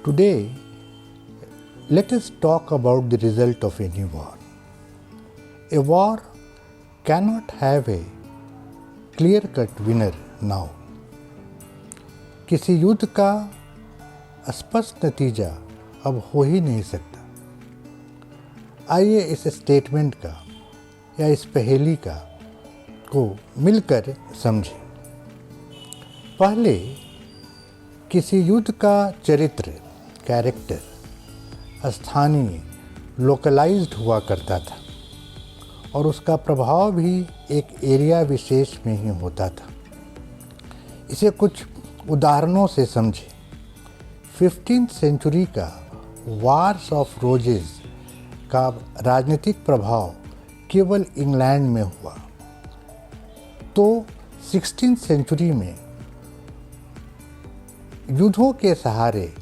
Today, let us talk about the result of any war. A war cannot have a clear-cut winner now. किसी युद्ध का स्पष्ट नतीजा अब हो ही नहीं सकता। आइए इस स्टेटमेंट का या इस पहेली का को मिलकर समझें। पहले किसी युद्ध का चरित्र कैरेक्टर स्थानीय लोकलाइज्ड हुआ करता था और उसका प्रभाव भी एक एरिया विशेष में ही होता था। इसे कुछ उदाहरणों से समझें। 15th सेंचुरी का वार्स ऑफ रोजेस का राजनीतिक प्रभाव केवल इंग्लैंड में हुआ, तो 16th सेंचुरी में युद्धों के सहारे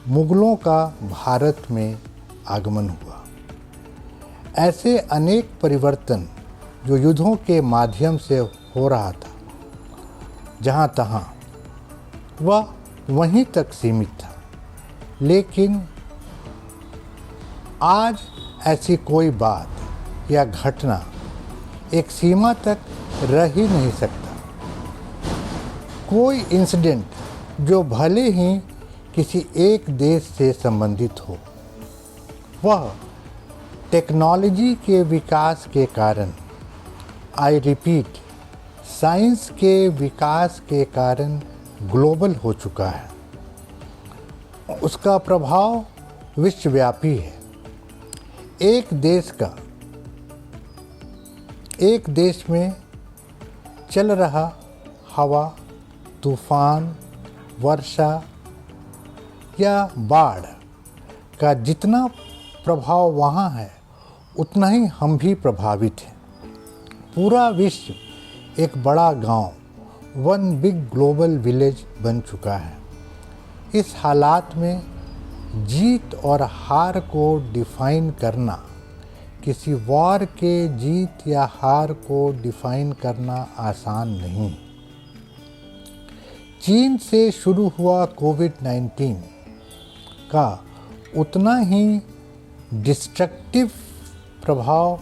मुगलों का भारत में आगमन हुआ। ऐसे अनेक परिवर्तन जो युद्धों के माध्यम से हो रहा था, जहाँ तहाँ वह वहीं तक सीमित था। लेकिन आज ऐसी कोई बात या घटना एक सीमा तक रह ही नहीं सकता। कोई इंसिडेंट जो भले ही किसी एक देश से संबंधित हो, वह टेक्नोलॉजी के विकास के कारण, आई रिपीट, साइंस के विकास के कारण ग्लोबल हो चुका है। उसका प्रभाव विश्वव्यापी है। एक देश में चल रहा हवा, तूफान, वर्षा या बाढ़ का जितना प्रभाव वहाँ है, उतना ही हम भी प्रभावित हैं। पूरा विश्व एक बड़ा गांव, वन बिग ग्लोबल विलेज बन चुका है। इस हालात में जीत और हार को डिफाइन करना, किसी वॉर के जीत या हार को डिफाइन करना आसान नहीं। चीन से शुरू हुआ कोविड-19 का उतना ही डिस्ट्रक्टिव प्रभाव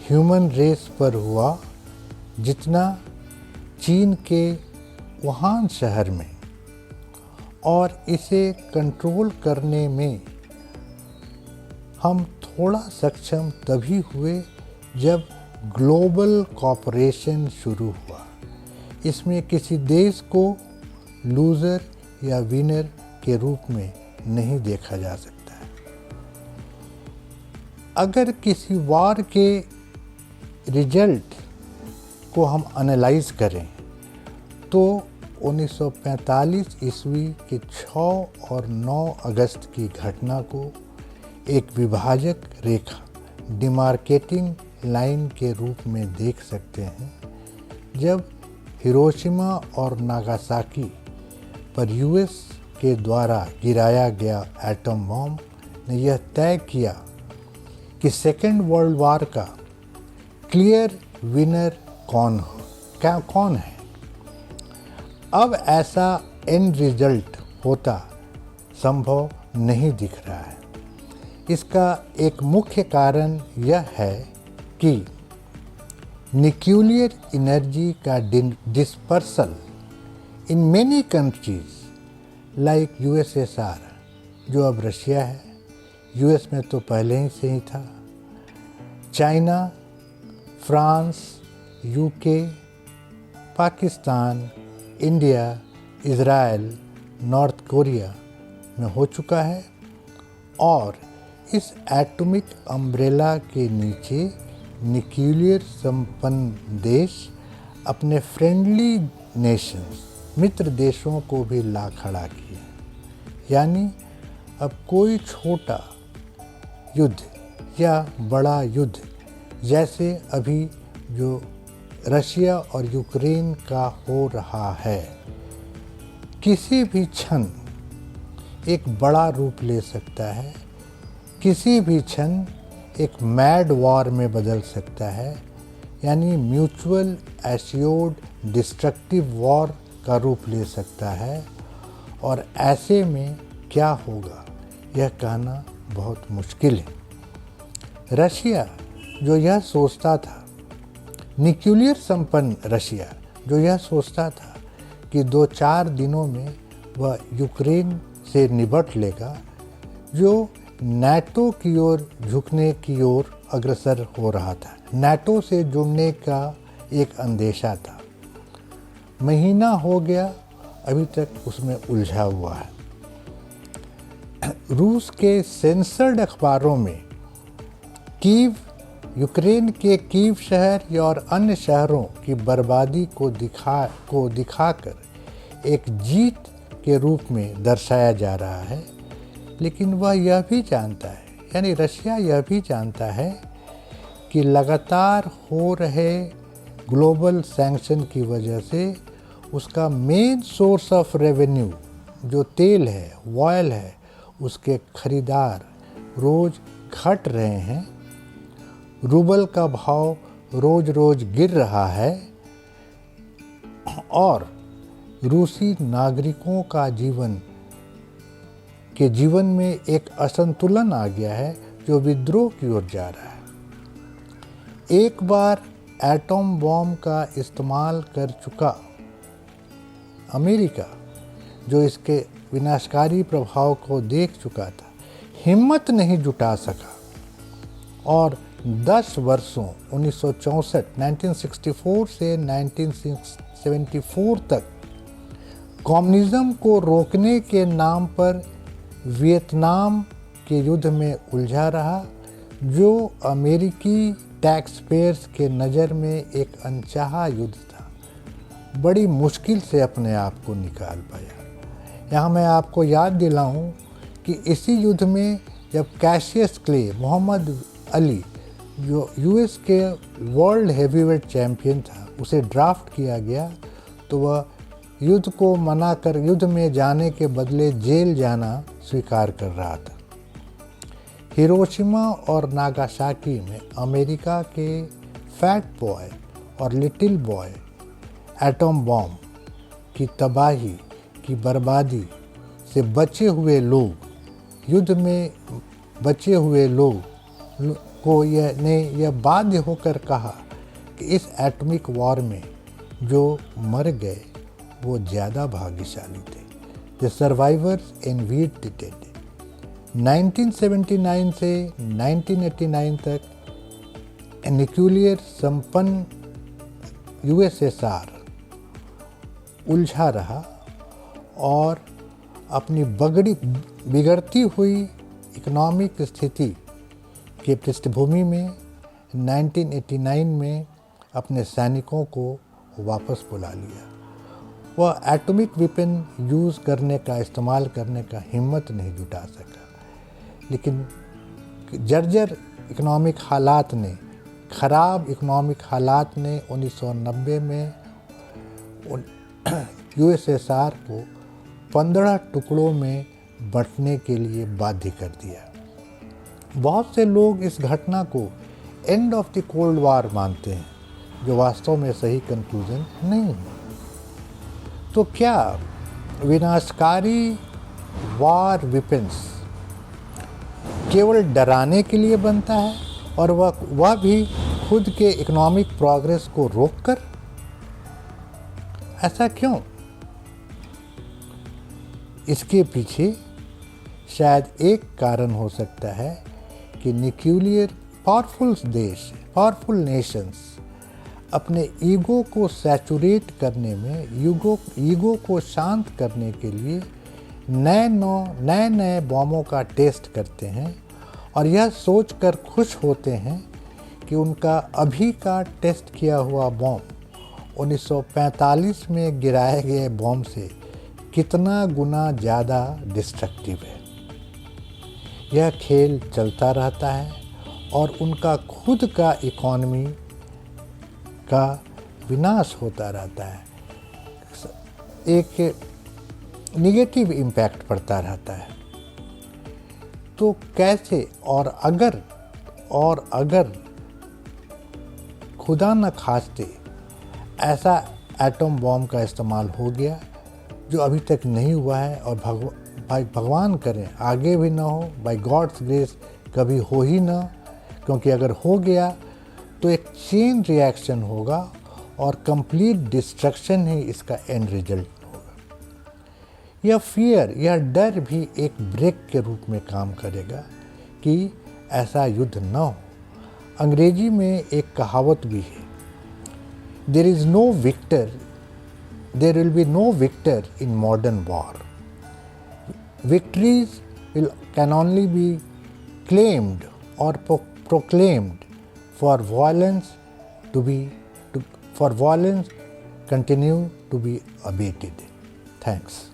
ह्यूमन रेस पर हुआ जितना चीन के वुहान शहर में, और इसे कंट्रोल करने में हम थोड़ा सक्षम तभी हुए जब ग्लोबल कॉपरेशन शुरू हुआ। इसमें किसी देश को लूज़र या विनर के रूप में नहीं देखा जा सकता है। अगर किसी वॉर के रिजल्ट को हम एनालाइज करें तो 1945 ईस्वी के 6 और 9 अगस्त की घटना को एक विभाजक रेखा, डिमार्केटिंग लाइन के रूप में देख सकते हैं, जब हिरोशिमा और नागासाकी पर यूएस के द्वारा गिराया गया एटम बम ने यह तय किया कि सेकेंड वर्ल्ड वॉर का क्लियर विनर कौन है। अब ऐसा एंड रिजल्ट होता संभव नहीं दिख रहा है। इसका एक मुख्य कारण यह है कि न्यूक्लियर एनर्जी का dispersal in many countries like USSR, जो अब रशिया है, यूएस में तो पहले ही से ही था, China, France, UK, Pakistan, India, Israel, north Korea में हो चुका है, और इस एटॉमिक अम्ब्रेला के नीचे न्यूक्लियर संपन्न देश अपने फ्रेंडली नेशंस, मित्र देशों को भी ला खड़ा किए। यानी अब कोई छोटा युद्ध या बड़ा युद्ध, जैसे अभी जो रशिया और यूक्रेन का हो रहा है, किसी भी क्षण एक बड़ा रूप ले सकता है, किसी भी क्षण एक मैड वॉर में बदल सकता है, यानी म्यूचुअल एश्योर्ड डिस्ट्रक्टिव वॉर का रूप ले सकता है। और ऐसे में क्या होगा यह कहना बहुत मुश्किल है। रशिया जो यह सोचता था, न्यूक्लियर संपन्न रशिया जो यह सोचता था कि 2-4 दिनों में वह यूक्रेन से निपट लेगा, जो नाटो की ओर झुकने की ओर अग्रसर हो रहा था, नाटो से जुड़ने का एक अंदेशा था। महीना हो गया, अभी तक उसमें उलझा हुआ है। रूस के सेंसर्ड अखबारों में कीव, यूक्रेन के कीव शहर और अन्य शहरों की बर्बादी को दिखाकर एक जीत के रूप में दर्शाया जा रहा है। लेकिन वह यह भी जानता है, यानी रशिया यह भी जानता है कि लगातार हो रहे ग्लोबल सैंक्शन की वजह से उसका मेन सोर्स ऑफ रेवेन्यू जो तेल है, ऑयल है, उसके खरीदार रोज घट रहे हैं। रूबल का भाव रोज रोज गिर रहा है और रूसी नागरिकों का जीवन में एक असंतुलन आ गया है जो विद्रोह की ओर जा रहा है। एक बार एटम बॉम्ब का इस्तेमाल कर चुका अमेरिका, जो इसके विनाशकारी प्रभाव को देख चुका था, हिम्मत नहीं जुटा सका और 10 वर्षों 1964 से 1974 तक कम्युनिज्म को रोकने के नाम पर वियतनाम के युद्ध में उलझा रहा, जो अमेरिकी टैक्स पेयर्स के नज़र में एक अनचाहा युद्ध था। बड़ी मुश्किल से अपने आप को निकाल पाया। यहाँ मैं आपको याद दिलाऊं कि इसी युद्ध में जब कैशियस क्ले, मोहम्मद अली जो यूएस के वर्ल्ड हेवीवेट चैंपियन था, उसे ड्राफ्ट किया गया तो वह युद्ध को मना कर युद्ध में जाने के बदले जेल जाना स्वीकार कर रहा था। हिरोशिमा और नागासाकी में अमेरिका के फैट बॉय और लिटिल बॉय एटम बॉम्ब की तबाही की बर्बादी से बचे हुए लोग, युद्ध में बचे हुए लोग को यह बाध्य होकर कहा कि इस एटॉमिक वॉर में जो मर गए वो ज़्यादा भाग्यशाली थे। The survivors envied the dead. 1979 से 1989 तक न्यूक्लियर संपन्न यूएसएसआर उलझा रहा और अपनी बिगड़ती हुई इकोनॉमिक स्थिति के पृष्ठभूमि में 1989 में अपने सैनिकों को वापस बुला लिया। वह एटॉमिक वेपन इस्तेमाल करने का हिम्मत नहीं जुटा सका, लेकिन जर्जर इकोनॉमिक हालात ने, ख़राब इकोनॉमिक हालात ने 1990 में यूएसएसआर को 15 टुकड़ों में बंटने के लिए बाध्य कर दिया। बहुत से लोग इस घटना को end of the cold war मानते हैं, जो वास्तव में सही कंक्लूजन नहीं है। तो क्या विनाशकारी वार वेपन्स केवल डराने के लिए बनता है और वह भी खुद के इकोनॉमिक प्रोग्रेस को रोककर? ऐसा क्यों? इसके पीछे शायद एक कारण हो सकता है कि न्यूक्लियर पावरफुल नेशंस अपने ईगो को सैचुरेट करने में, ईगो को शांत करने के लिए नए बॉम्बों का टेस्ट करते हैं और यह सोचकर खुश होते हैं कि उनका अभी का टेस्ट किया हुआ बॉम्ब 1945 में गिराए गए बॉम्ब से कितना गुना ज़्यादा डिस्ट्रक्टिव है। यह खेल चलता रहता है और उनका खुद का इकॉनमी का विनाश होता रहता है, एक निगेटिव इम्पैक्ट पड़ता रहता है। तो कैसे और अगर खुदा न खास्ते ऐसा एटम बॉम्ब का इस्तेमाल हो गया जो अभी तक नहीं हुआ है और भाई भगवान करें आगे भी ना हो, बाय गॉड्स ग्रेस कभी हो ही ना, क्योंकि अगर हो गया तो एक चेन रिएक्शन होगा और कंप्लीट डिस्ट्रक्शन ही इसका एंड रिजल्ट होगा। यह फियर, यह डर भी एक ब्रेक के रूप में काम करेगा कि ऐसा युद्ध न हो। अंग्रेजी में एक कहावत भी है, there is no victor, there will be no victor in modern war. Victories can only be claimed or proclaimed for violence continue to be abated. Thanks.